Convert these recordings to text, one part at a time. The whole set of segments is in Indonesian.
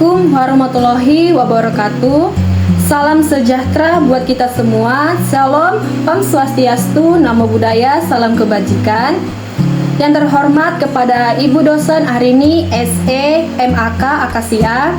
Assalamualaikum warahmatullahi wabarakatuh. Salam sejahtera buat kita semua. Shalom, Om Swastiastu, Namo Buddhaya, salam kebajikan. Yang terhormat kepada Ibu dosen Arini SE MAK Akasia.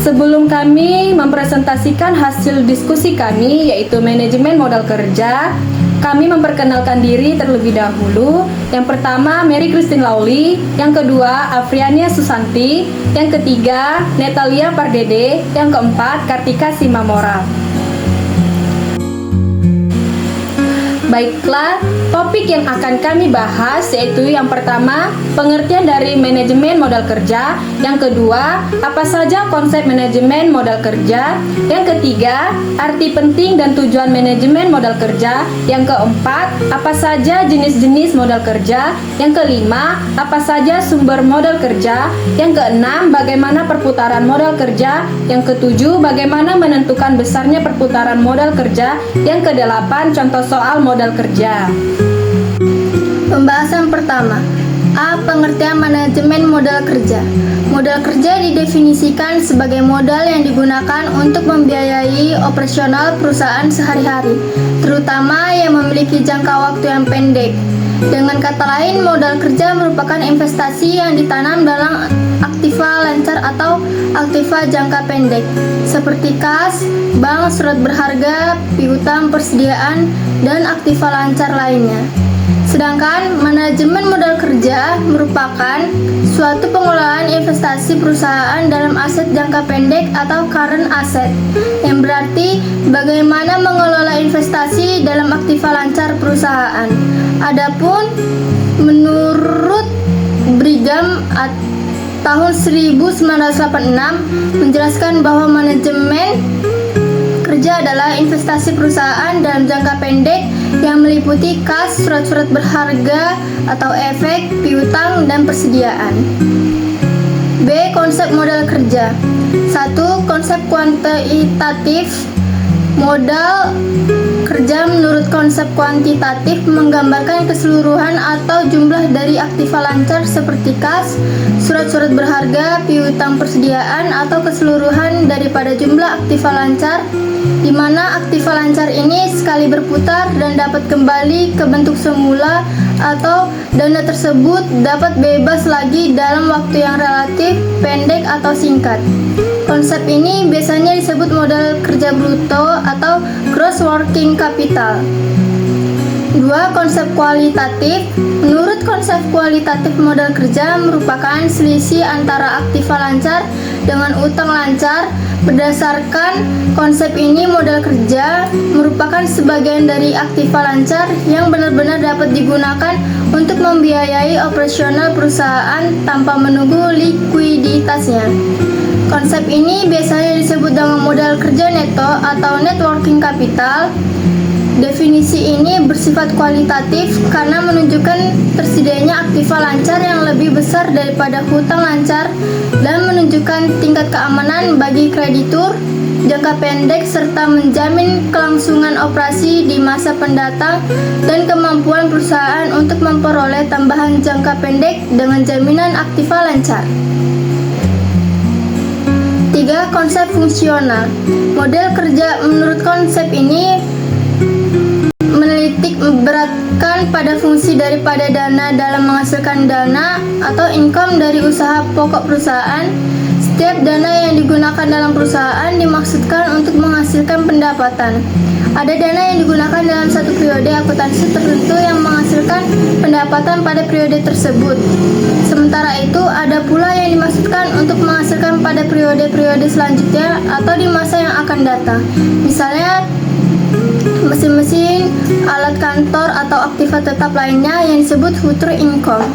Sebelum kami mempresentasikan hasil diskusi kami, yaitu manajemen modal kerja, kami memperkenalkan diri terlebih dahulu. Yang pertama, Mary Christine Lauli. Yang kedua, Afriania Susanti. Yang ketiga, Natalia Pardede. Yang keempat, Kartika Simamora. Baiklah, topik yang akan kami bahas yaitu yang pertama, pengertian dari manajemen modal kerja. Yang kedua, apa saja konsep manajemen modal kerja. Yang ketiga, arti penting dan tujuan manajemen modal kerja. Yang keempat, apa saja jenis-jenis modal kerja. Yang kelima, apa saja sumber modal kerja. Yang keenam, bagaimana perputaran modal kerja. Yang ketujuh, bagaimana menentukan besarnya perputaran modal kerja. Yang kedelapan, contoh soal modal kerja. Pembahasan pertama, A. Pengertian manajemen modal kerja. Modal kerja didefinisikan sebagai modal yang digunakan untuk membiayai operasional perusahaan sehari-hari, terutama yang memiliki jangka waktu yang pendek. Dengan kata lain, modal kerja merupakan investasi yang ditanam dalam aktiva lancar atau aktiva jangka pendek, seperti kas, bank, surat berharga, piutang, persediaan, dan aktiva lancar lainnya. Sedangkan manajemen modal kerja merupakan suatu pengelolaan investasi perusahaan dalam aset jangka pendek atau current asset, yang berarti bagaimana mengelola investasi dalam aktiva lancar perusahaan. Adapun menurut Brigham tahun 1986 menjelaskan bahwa manajemen kerja adalah investasi perusahaan dalam jangka pendek yang meliputi kas, surat-surat berharga atau efek, piutang, dan persediaan. B. Konsep modal kerja. 1. Konsep kuantitatif. Modal kerja menurut konsep kuantitatif menggambarkan keseluruhan atau jumlah dari aktiva lancar seperti kas, surat-surat berharga, piutang, persediaan, atau keseluruhan daripada jumlah aktiva lancar, di mana aktiva lancar ini sekali berputar dan dapat kembali ke bentuk semula atau dana tersebut dapat bebas lagi dalam waktu yang relatif pendek atau singkat. Konsep ini biasanya disebut modal kerja bruto atau gross working capital. 2. Konsep kualitatif. Menurut konsep kualitatif, modal kerja merupakan selisih antara aktiva lancar dengan utang lancar. Berdasarkan konsep ini, modal kerja merupakan sebagian dari aktiva lancar yang benar-benar dapat digunakan untuk membiayai operasional perusahaan tanpa menunggu likuiditasnya. Konsep ini biasanya disebut dengan modal kerja neto atau net working capital. Definisi ini bersifat kualitatif karena menunjukkan tersedianya aktiva lancar yang lebih besar daripada hutang lancar dan menunjukkan tingkat keamanan bagi kreditur jangka pendek serta menjamin kelangsungan operasi di masa pendatang dan kemampuan perusahaan untuk memperoleh tambahan jangka pendek dengan jaminan aktiva lancar. 3. Konsep fungsional. Model kerja menurut konsep ini menitik beratkan pada fungsi daripada dana dalam menghasilkan dana atau income dari usaha pokok perusahaan. Setiap dana yang digunakan dalam perusahaan dimaksudkan untuk menghasilkan pendapatan. Ada dana yang digunakan dalam satu periode akuntansi tertentu yang menghasilkan pendapatan pada periode tersebut. Sementara itu, ada pula yang dimaksudkan untuk menghasilkan pada periode-periode selanjutnya atau di masa yang akan datang. Misalnya, mesin-mesin, alat kantor, atau aktiva tetap lainnya yang disebut future income.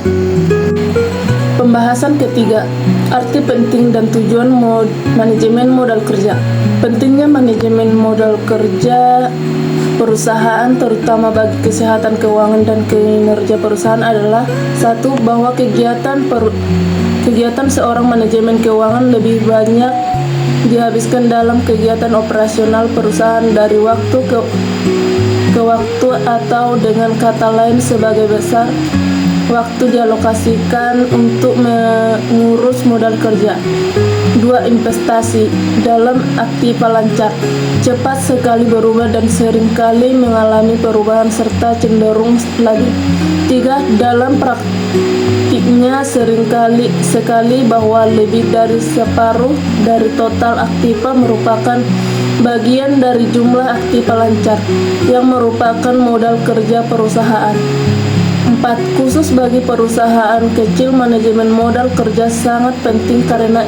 Pembahasan ketiga, arti penting dan tujuan manajemen modal kerja. Pentingnya manajemen modal kerja perusahaan terutama bagi kesehatan keuangan dan kinerja perusahaan adalah satu, bahwa kegiatan seorang manajemen keuangan lebih banyak dihabiskan dalam kegiatan operasional perusahaan dari waktu ke waktu, atau dengan kata lain sebagai besar waktu dialokasikan untuk mengurus modal kerja. 2. Investasi dalam aktiva lancar, cepat sekali berubah dan seringkali mengalami perubahan serta cenderung labil. 3. Dalam praktiknya sekali bahwa lebih dari separuh dari total aktiva merupakan bagian dari jumlah aktiva lancar yang merupakan modal kerja perusahaan. 4. Khusus bagi perusahaan kecil, manajemen modal kerja sangat penting karena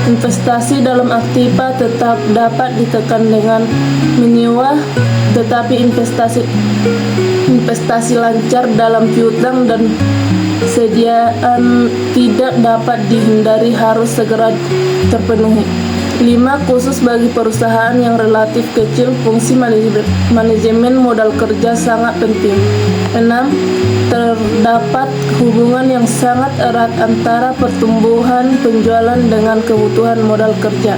investasi dalam aktiva tetap dapat ditekan dengan menyewa, tetapi investasi lancar dalam piutang dan sediaan tidak dapat dihindari, harus segera terpenuhi. 5. Khusus bagi perusahaan yang relatif kecil, fungsi manajemen modal kerja sangat penting. 6. Terdapat hubungan yang sangat erat antara pertumbuhan penjualan dengan kebutuhan modal kerja.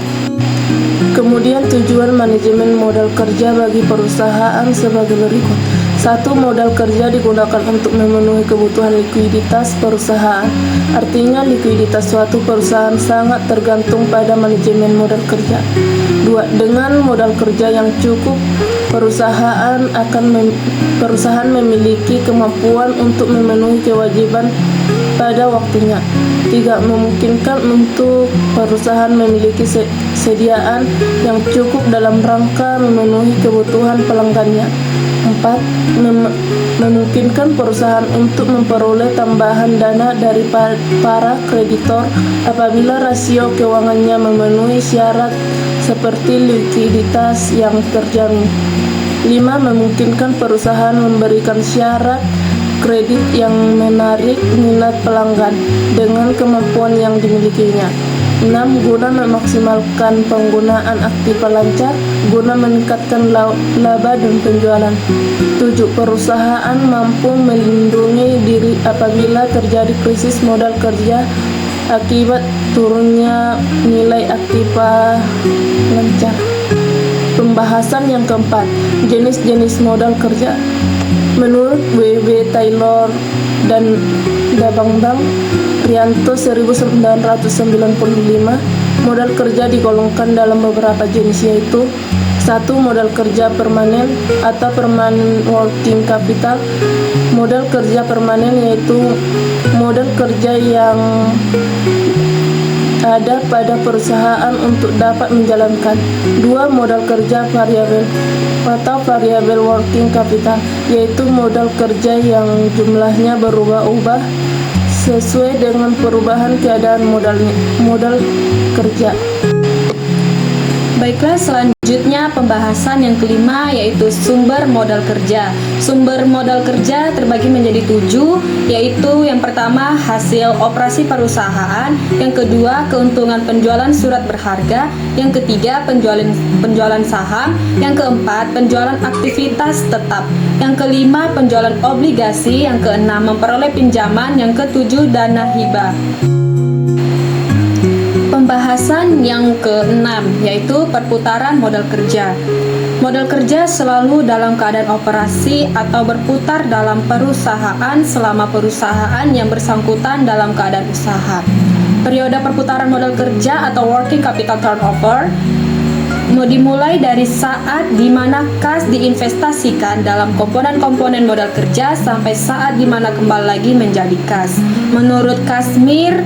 Kemudian tujuan manajemen modal kerja bagi perusahaan sebagai berikut. 1. Modal kerja digunakan untuk memenuhi kebutuhan likuiditas perusahaan. Artinya likuiditas suatu perusahaan sangat tergantung pada manajemen modal kerja. 2. Dengan modal kerja yang cukup, perusahaan memiliki kemampuan untuk memenuhi kewajiban pada waktunya. 3. Memungkinkan untuk perusahaan memiliki sediaan yang cukup dalam rangka memenuhi kebutuhan pelanggannya. 4. Memungkinkan perusahaan untuk memperoleh tambahan dana dari para kreditor apabila rasio keuangannya memenuhi syarat seperti likuiditas yang terjamin. 5. Memungkinkan perusahaan memberikan syarat kredit yang menarik minat pelanggan dengan kemampuan yang dimilikinya. 6. Guna memaksimalkan penggunaan aktiva lancar, guna meningkatkan laba dan penjualan. 7. Perusahaan mampu melindungi diri apabila terjadi krisis modal kerja akibat turunnya nilai aktiva lancar. Pembahasan yang keempat, jenis-jenis modal kerja. Menurut W.B. Taylor dan Dabangbang Rianto 1995, modal kerja digolongkan dalam beberapa jenis, yaitu 1. Modal kerja permanen atau permanent working capital. Modal kerja permanen yaitu modal kerja yang ada pada perusahaan untuk dapat menjalankan. 2. Modal kerja variabel atau variable working capital, yaitu modal kerja yang jumlahnya berubah-ubah sesuai dengan perubahan keadaan modal kerja. Baiklah, selanjutnya pembahasan yang kelima, yaitu sumber modal kerja. Sumber modal kerja terbagi menjadi 7, yaitu yang pertama hasil operasi perusahaan, yang kedua keuntungan penjualan surat berharga, yang ketiga penjualan saham, yang keempat penjualan aktivitas tetap, yang kelima penjualan obligasi, yang keenam memperoleh pinjaman, yang ketujuh dana hibah. Pembahasan yang keenam, yaitu perputaran modal kerja. Modal kerja selalu dalam keadaan operasi atau berputar dalam perusahaan selama perusahaan yang bersangkutan dalam keadaan usaha. Periode perputaran modal kerja atau working capital turnover dimulai dari saat di mana kas diinvestasikan dalam komponen-komponen modal kerja sampai saat di mana kembali lagi menjadi kas. Menurut Kazimir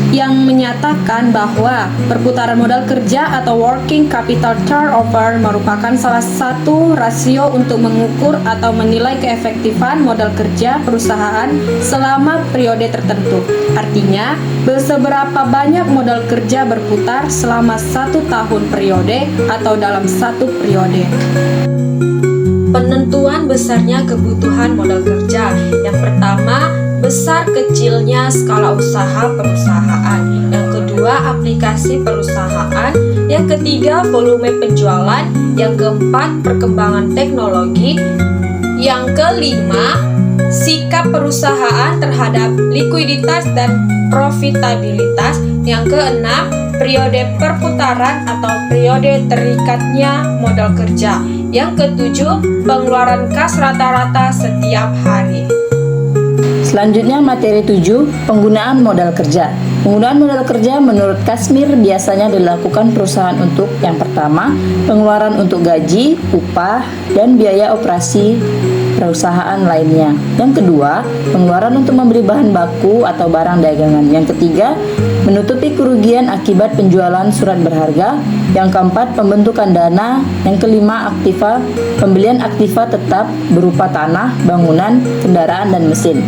yang menyatakan bahwa perputaran modal kerja atau working capital turnover merupakan salah satu rasio untuk mengukur atau menilai keefektifan modal kerja perusahaan selama periode tertentu. Artinya, seberapa banyak modal kerja berputar selama 1 tahun periode atau dalam 1 periode. Penentuan besarnya kebutuhan modal kerja. Yang pertama, besar kecilnya skala usaha perusahaan. Yang kedua, aplikasi perusahaan. Yang ketiga, volume penjualan. Yang keempat, perkembangan teknologi. Yang kelima, sikap perusahaan terhadap likuiditas dan profitabilitas. Yang keenam, periode perputaran atau periode terikatnya modal kerja. Yang ketujuh, pengeluaran kas rata-rata setiap hari. Selanjutnya materi 7, penggunaan modal kerja. Penggunaan modal kerja menurut Kasmir biasanya dilakukan perusahaan untuk yang pertama, pengeluaran untuk gaji, upah, dan biaya operasi perusahaan lainnya. Yang kedua, pengeluaran untuk membeli bahan baku atau barang dagangan. Yang ketiga, menutupi kerugian akibat penjualan surat berharga. Yang keempat, pembentukan dana. Yang kelima, aktiva, pembelian aktiva tetap berupa tanah, bangunan, kendaraan, dan mesin.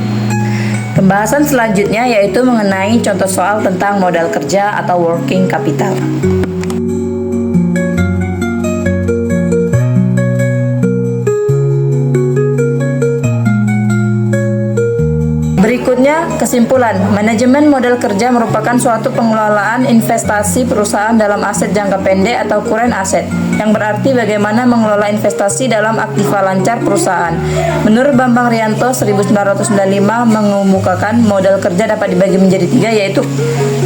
Pembahasan selanjutnya yaitu mengenai contoh soal tentang modal kerja atau working capital. Berikutnya, kesimpulan. Manajemen modal kerja merupakan suatu pengelolaan investasi perusahaan dalam aset jangka pendek atau current asset, yang berarti bagaimana mengelola investasi dalam aktiva lancar perusahaan. Menurut Bambang Rianto 1995 mengemukakan modal kerja dapat dibagi menjadi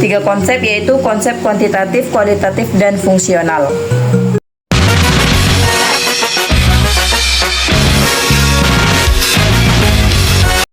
tiga konsep, yaitu konsep kuantitatif, kualitatif, dan fungsional.